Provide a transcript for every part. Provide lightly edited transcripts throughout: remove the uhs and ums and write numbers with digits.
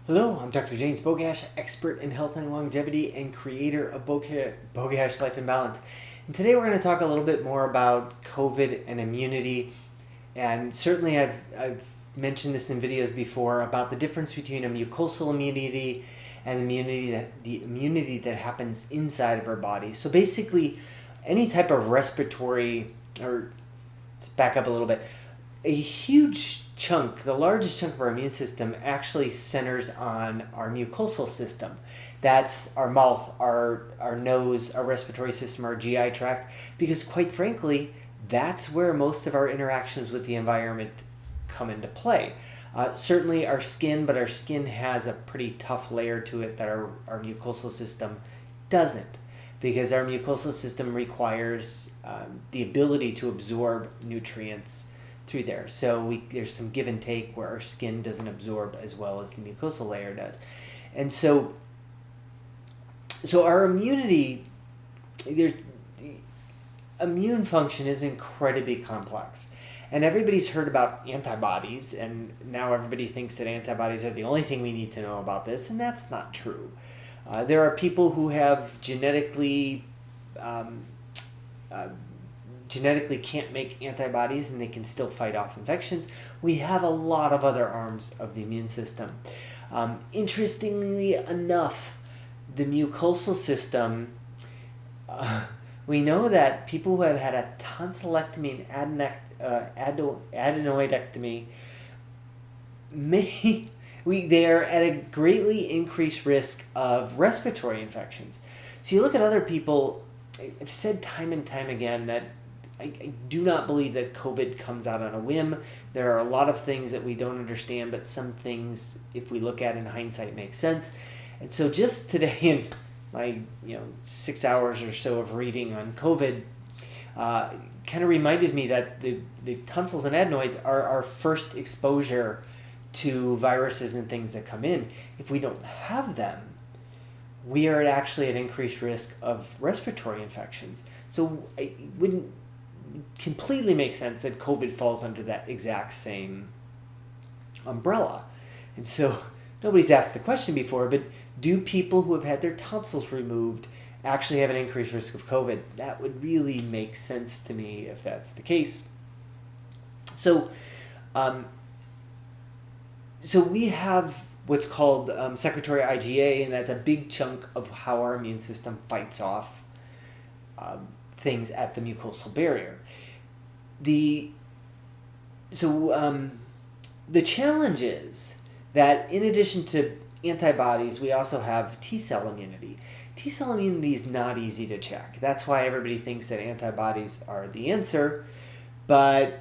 Hello, I'm Dr. James Bogash, expert in health and longevity and creator of Bogash Life and Balance. And today we're going to talk a little bit more about COVID and immunity. And certainly I've mentioned this in videos before about the difference between a mucosal immunity and the immunity that happens inside of our body. So basically, any type of respiratory, or let's back up a little bit, a huge chunk, the largest chunk of our immune system actually centers on our mucosal system. That's our mouth, our nose, our respiratory system, our GI tract, because quite frankly, that's where most of our interactions with the environment come into play. Certainly our skin, but our skin has a pretty tough layer to it that our mucosal system doesn't, because our mucosal system requires the ability to absorb nutrients through there. So there's some give and take where our skin doesn't absorb as well as the mucosal layer does. And so our immunity, the immune function is incredibly complex. And everybody's heard about antibodies, and now everybody thinks that antibodies are the only thing we need to know about this, and that's not true. There are people who have genetically can't make antibodies and they can still fight off infections. We have a lot of other arms of the immune system. Interestingly enough, the mucosal system, we know that people who have had a tonsillectomy and adenoidectomy they are at a greatly increased risk of respiratory infections. So you look at other people. I've said time and time again that I do not believe that COVID comes out on a whim. There are a lot of things that we don't understand, but some things, if we look at in hindsight, make sense. And so just today in my 6 hours or so of reading on COVID, kind of reminded me that the tonsils and adenoids are our first exposure to viruses and things that come in. If we don't have them, we are actually at increased risk of respiratory infections. So it wouldn't completely make sense that COVID falls under that exact same umbrella. And so nobody's asked the question before, but do people who have had their tonsils removed actually have an increased risk of COVID? That would really make sense to me if that's the case. So we have what's called secretory IgA, and that's a big chunk of how our immune system fights off things at the mucosal barrier. The challenge is that in addition to antibodies, we also have T-cell immunity. T-cell immunity is not easy to check. That's why everybody thinks that antibodies are the answer, but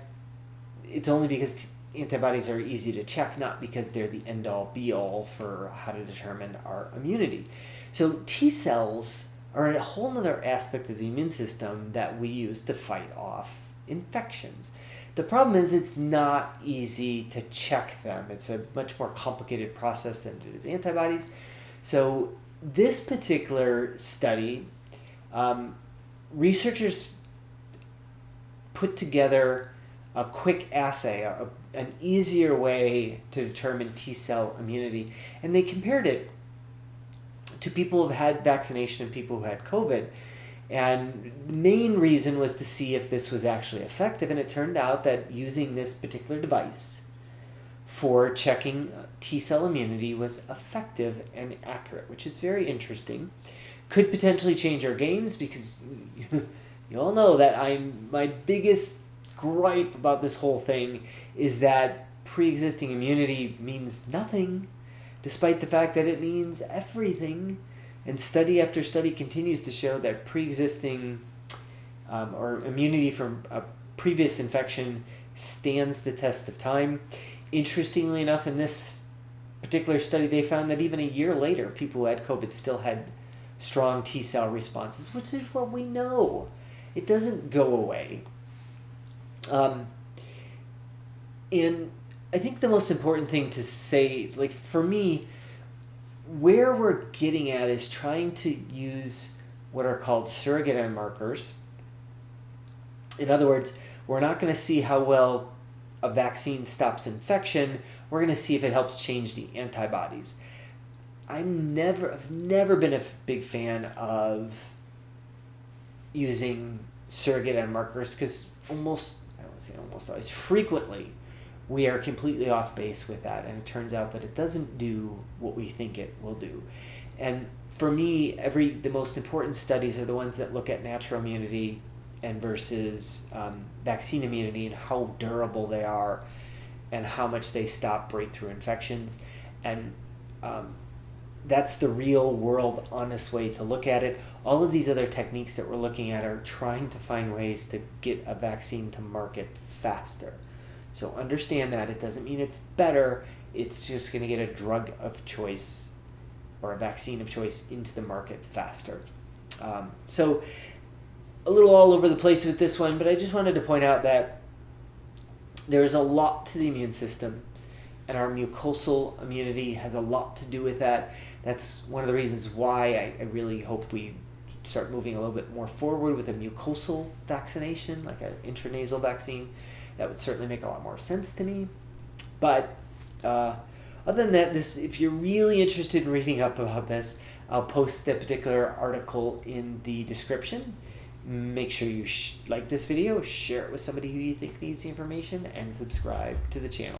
it's only because antibodies are easy to check, not because they're the end-all be-all for how to determine our immunity. So T-cells are a whole other aspect of the immune system that we use to fight off infections. The problem is it's not easy to check them. It's a much more complicated process than it is antibodies. So this particular study, researchers put together a quick assay, an easier way to determine T-cell immunity, and they compared it to people who have had vaccination and people who had COVID. And the main reason was to see if this was actually effective, and it turned out that using this particular device for checking T-cell immunity was effective and accurate, which is very interesting. Could potentially change our games, because you all know that my biggest gripe about this whole thing is that pre-existing immunity means nothing, despite the fact that it means everything. And study after study continues to show that pre-existing or immunity from a previous infection stands the test of time. Interestingly enough, in this particular study, they found that even a year later, people who had COVID still had strong T-cell responses, which is what we know. It doesn't go away. And I think the most important thing to say, like for me, where we're getting at is trying to use what are called surrogate end markers. In other words, we're not going to see how well a vaccine stops infection. We're going to see if it helps change the antibodies. I've never been a big fan of using surrogate end markers because I don't want to say almost always, frequently we are completely off base with that, and it turns out that it doesn't do what we think it will do. And for me, the most important studies are the ones that look at natural immunity and versus vaccine immunity and how durable they are and how much they stop breakthrough infections. And that's the real world, honest way to look at it. All of these other techniques that we're looking at are trying to find ways to get a vaccine to market faster. So understand that. It doesn't mean it's better. It's just going to get a drug of choice or a vaccine of choice into the market faster. So a little all over the place with this one, but I just wanted to point out that there's a lot to the immune system, and our mucosal immunity has a lot to do with that. That's one of the reasons why I really hope we start moving a little bit more forward with a mucosal vaccination, like an intranasal vaccine. That would certainly make a lot more sense to me. But other than that, if you're really interested in reading up about this, I'll post the particular article in the description. Make sure you like this video, share it with somebody who you think needs the information, and subscribe to the channel.